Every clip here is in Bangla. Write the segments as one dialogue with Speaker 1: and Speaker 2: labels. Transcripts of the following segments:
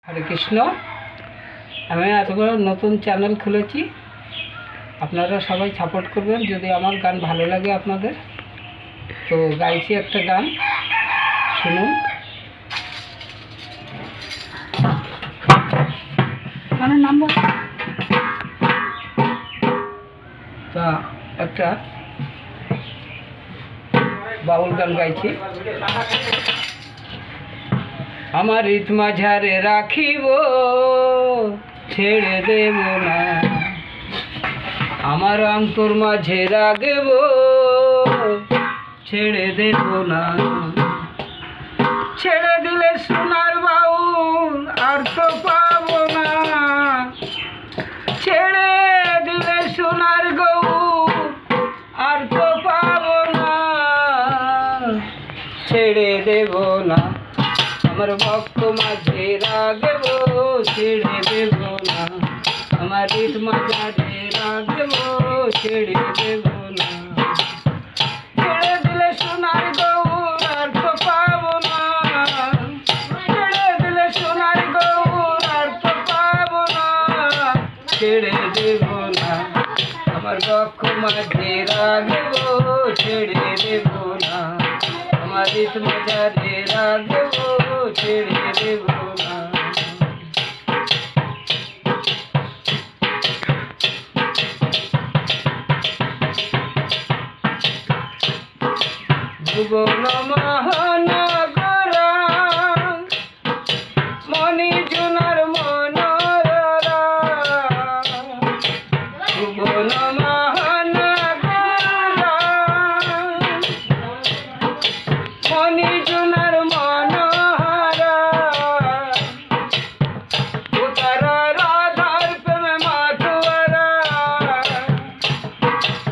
Speaker 1: হরে কৃষ্ণ। আমি এতগুলো নতুন চ্যানেল খুলেছি, আপনারা সবাই সাপোর্ট করবেন। যদি আমার গান ভালো লাগে আপনাদের, তো গাইছি একটা গান, শুনুন। গানের নাম বল। তা একটা বাউল গান গাইছি। আমার রীত মাঝারে রাখিব, ছেড়ে দেব না। আমার অন্তর মাঝে রাখব, ছেড়ে দেব না। ছেড়ে দিলে সোনার বাউল আর তো পাবো না। ছেড়ে দিলে সোনার গৌর আর তো পাবো না। ছেড়ে দেব না। আমার ভক্ত মাঝে রাখব, ছেড়ে দেব না। আমার রীত মাঝে রাখব, ছেড়ে দেব না। ছেড়ে দিলে সোনার গৌর আর তো পাবো না। ছেড়ে দিলে সোনার গৌর আর তো পাবো না। ছেড়ে দেব না। আমার ভক্ত মাঝে রাখব, ছেড়ে দেব না। আমার রীত মাঝে রাখব, ছেড়ে দেব না। ভুবন মহানগরা মণি জুনার মনোরা। ভুবন মহানগরা মণি জুনার মনোহরা। উতারা রাধার প্রেমে মাতুয়ারা।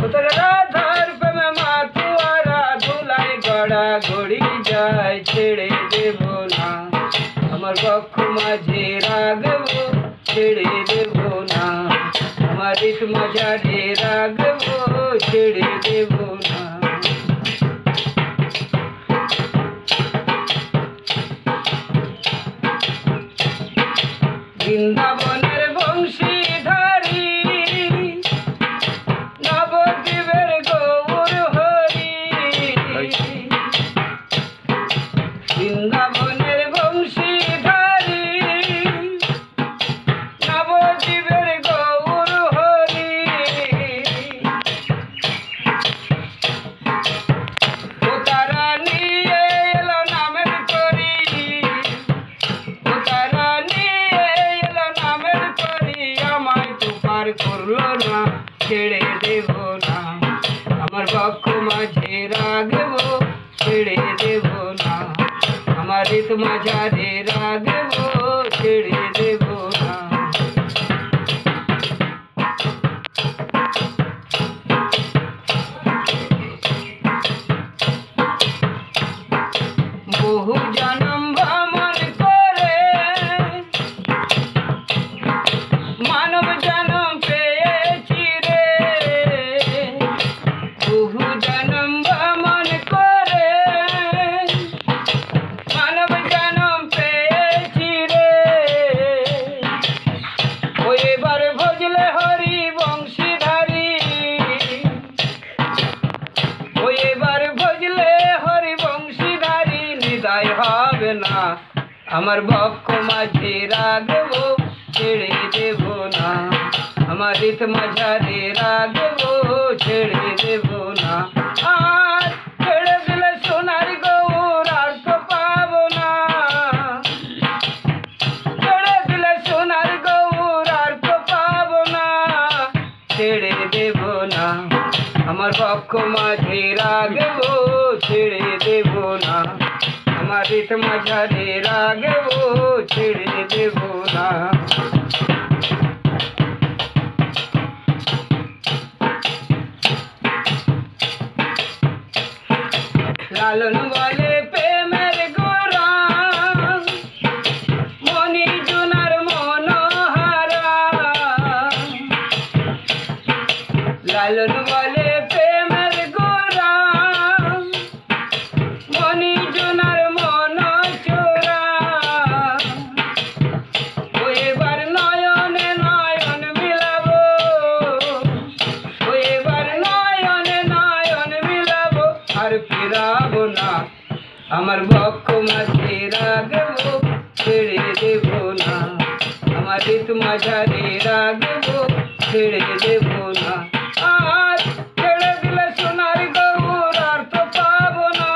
Speaker 1: উতারা রাধার প্রেমে মাতুয়ারা। ধুলায় গড়া গড়ি যায়, ছেড়ে দেব না। আমার বক্ষ মাঝে রাখব, ছেড়ে দেব না। আমার রীত মাঝে রাখব, ছেড়ে দেব না। বৃন্দাবনের বংশীধারী নবদ্বীপের গৌর হরি। বৃন্দাবনের বংশীধারী নবদ্বীপের গৌর হরি। ও তারা নিয়ে এলো নামের করি। ও তারা নিয়ে এলো নামের করি। আমায় তো পার করলো না, ছেড়ে দেব না। আমার বক্ষ মাঝে রাখব, ছেড়ে দেব না। আমার রীত মাঝে রাখব, ছেড়ে দেব না। বহু জনম ভ্রমণ করে মানব জনম পেয়েছি রে। বহু জনম ভ্রমণ করে মানব জনম পেয়েছি রে। ও এবার ভজলে হরি বংশীধারী। ও এবার ভজলে হরি বংশীধারী। নিদায় হবে না। আমার বক্ষ মাঝে রাখব, ছেড়ে দেব না। আমার রীত মাঝে রাখব, ছেড়ে দেব না। আর ছেড়ে দিলে সোনার গৌর আর তো পাবো না। ছেড়ে দিলে সোনার গৌর আর তো পাবো না। ছেড়ে দেব না। আমার পক্ষ মাঝে রাখব, ছেড়ে দেব না। আমার রীত মাঝে রাখব, ছেড়ে দেব না। লালন বলে প্রেমের গোরা মণি জুনার মনোহরা। লালন বলে প্রেমের গোরা মণি জুনার মন চোরা। আমার বক্ষ মাঝে রাখবো ছেড়ে দেব না, আমার ঋত মাঝারে রাখবো ছেড়ে দেব না। আর ছেড়ে দিলে সোনার গৌর আর তো পাবো না,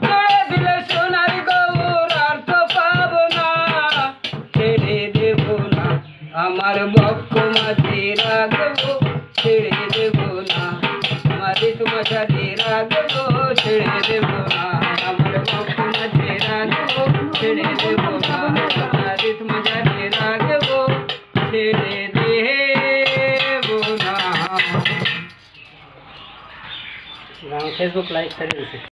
Speaker 1: ছেড়ে দিলে সোনার গৌর আর তো পাবো না, ছেড়ে দেব না, আমার বক্ষ মাঝে রাখবো ছেড়ে দেব না, আমার ঋত মাঝারে রাখবো ছেড়ে দেব না, আমার বক্ষ মাঝে রাখবো ছেড়ে দেব না, আমার ঋত মাঝারে রাখবো ছেড়ে দেব না। ফেসবুক লাইভ করে দিচ্ছি।